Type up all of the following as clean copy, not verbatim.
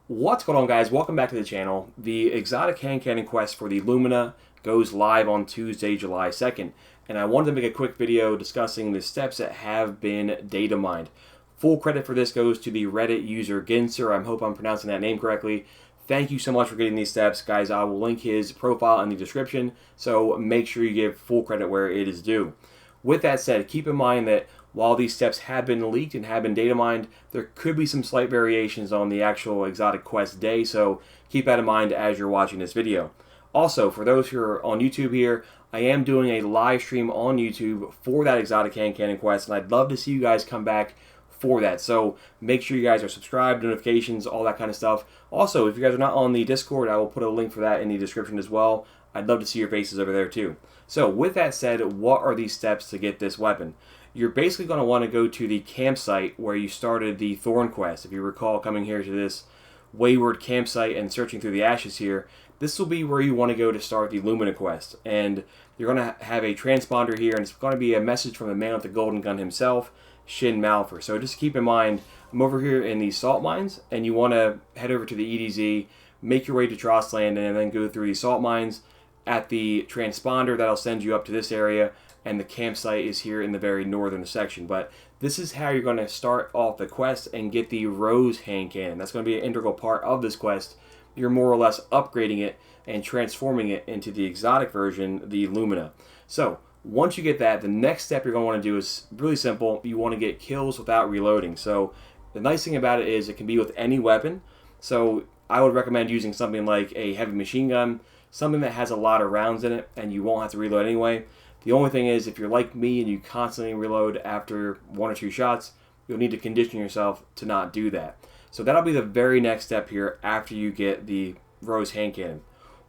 What's going on, guys? Welcome back to the channel. The exotic hand cannon quest for the Lumina goes live on Tuesday, July 2nd, and I wanted to make a quick video discussing the steps that have been data mined. Full credit for this goes to the Reddit user Ginser. I hope I'm pronouncing that name correctly. Thank you so much for getting these steps, guys. I will link his profile in the description, so make sure you give full credit where it is due. With that said, keep in mind that while these steps have been leaked and have been data mined, there could be some slight variations on the actual exotic quest day, so keep that in mind as you're watching this video. Also, for those who are on YouTube here, I am doing a live stream on YouTube for that exotic hand cannon quest, and I'd love to see you guys come back for that. So make sure you guys are subscribed, notifications, all that kind of stuff. Also, if you guys are not on the Discord, I will put a link for that in the description as well. I'd love to see your faces over there too. So with that said, what are these steps to get this weapon? You're basically going to want to go to the campsite where you started the Thorn quest. If you recall coming here to this wayward campsite and searching through the ashes here, this will be where you want to go to start the Lumina quest. And you're going to have a transponder here, and it's going to be a message from the man with the golden gun himself, Shin Malphur. So just keep in mind, I'm over here in the salt mines, and you want to head over to the EDZ, make your way to Trostland, and then go through the salt mines. At the transponder, that'll send you up to this area, and the campsite is here in the very northern section. But this is how you're going to start off the quest and get the Rose hand cannon. That's going to be an integral part of this quest. You're more or less upgrading it and transforming it into the exotic version, the Lumina. So once you get that, the next step you're going to want to do is really simple. You want to get kills without reloading. So the nice thing about it is it can be with any weapon. So I would recommend using something like a heavy machine gun, something that has a lot of rounds in it, and you won't have to reload anyway. The only thing is, if you're like me and you constantly reload after 1 or 2 shots, you'll need to condition yourself to not do that. So that'll be the very next step here after you get the Rose hand cannon.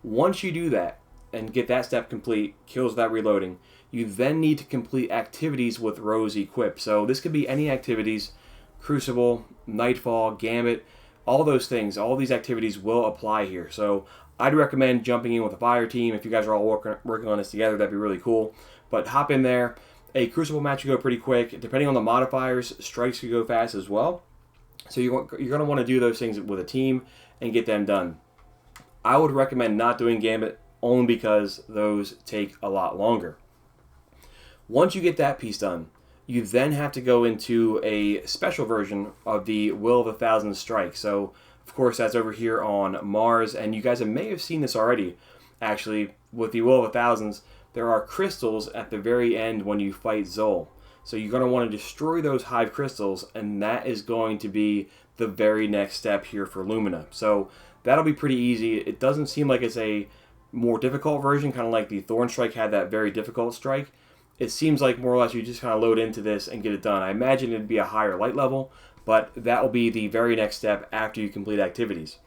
Once you do that and get that step complete, kills without reloading, you then need to complete activities with Rose equipped. So this could be any activities, Crucible, Nightfall, Gambit, all those things, all these activities will apply here. So I'd recommend jumping in with a fire team. If you guys are all working on this together, that'd be really cool. But hop in there. A Crucible match could go pretty quick. Depending on the modifiers, strikes could go fast as well. So you're going to want to do those things with a team and get them done. I would recommend not doing Gambit only because those take a lot longer. Once you get that piece done, you then have to go into a special version of the Will of a Thousand Strike. So of course, that's over here on Mars, and you guys may have seen this already. Actually, with the Will of a Thousands, there are crystals at the very end when you fight Zol. So you're going to want to destroy those Hive crystals, and that is going to be the very next step here for Lumina. So that'll be pretty easy. It doesn't seem like it's a more difficult version, kind of like the Thorn Strike had that very difficult strike. It seems like more or less you just kind of load into this and get it done. I imagine it'd be a higher light level, but that will be the very next step after you complete activities.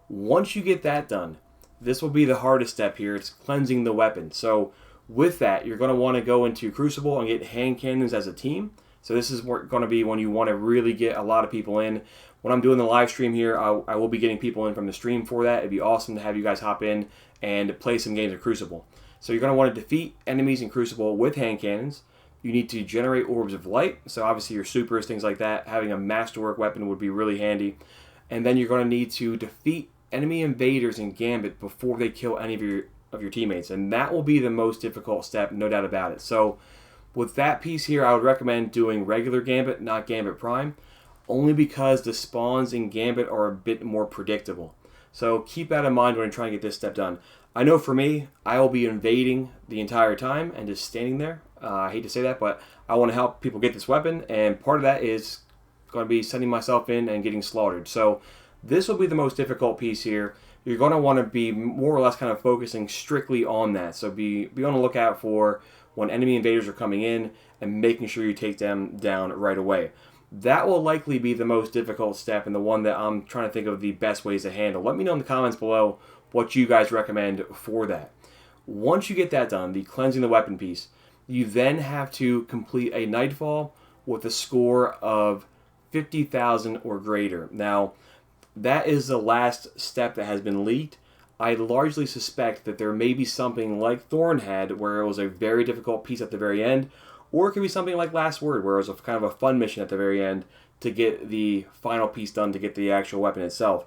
Once you get that done, this will be the hardest step here. It's cleansing the weapon. So with that, you're going to want to go into Crucible and get hand cannons as a team. So this is going to be when you want to really get a lot of people in. When I'm doing the live stream here, I will be getting people in from the stream for that. It'd be awesome to have you guys hop in and play some games of Crucible. So you're going to want to defeat enemies in Crucible with hand cannons. You need to generate orbs of light, so obviously your supers, things like that. Having a masterwork weapon would be really handy. And then you're going to need to defeat enemy invaders in Gambit before they kill any of your teammates. And that will be the most difficult step, no doubt about it. So with that piece here, I would recommend doing regular Gambit, not Gambit Prime, only because the spawns in Gambit are a bit more predictable. So keep that in mind when you're trying to get this step done. I know for me, I will be invading the entire time and just standing there. I hate to say that, but I want to help people get this weapon, and part of that is going to be sending myself in and getting slaughtered. So this will be the most difficult piece here. You're going to want to be more or less kind of focusing strictly on that. So be on the lookout for when enemy invaders are coming in and making sure you take them down right away. That will likely be the most difficult step and the one that I'm trying to think of the best ways to handle. Let me know in the comments below what you guys recommend for that. Once you get that done, the cleansing the weapon piece, you then have to complete a Nightfall with a score of 50,000 or greater. Now, that is the last step that has been leaked. I largely suspect that there may be something like Thorn had, where it was a very difficult piece at the very end, or it could be something like Last Word, where it was kind of a fun mission at the very end to get the final piece done to get the actual weapon itself.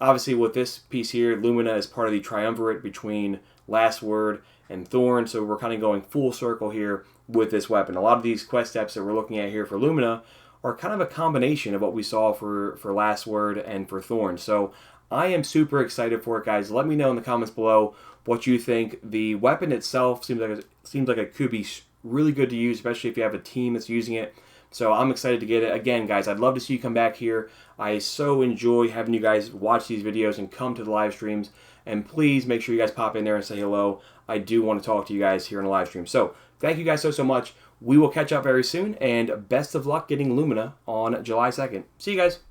Obviously, with this piece here, Lumina is part of the triumvirate between Last Word and Thorn, so we're kind of going full circle here with this weapon. A lot of these quest steps that we're looking at here for Lumina are kind of a combination of what we saw for Last Word and for Thorn. So I am super excited for it, guys. Let me know in the comments below what you think. The weapon itself seems like it could be really good to use, especially if you have a team that's using it. So I'm excited to get it. Again, guys, I'd love to see you come back here. I so enjoy having you guys watch these videos and come to the live streams. And please make sure you guys pop in there and say hello. I do want to talk to you guys here in the live stream. So thank you guys so much. We will catch up very soon. And best of luck getting Lumina on July 2nd. See you guys.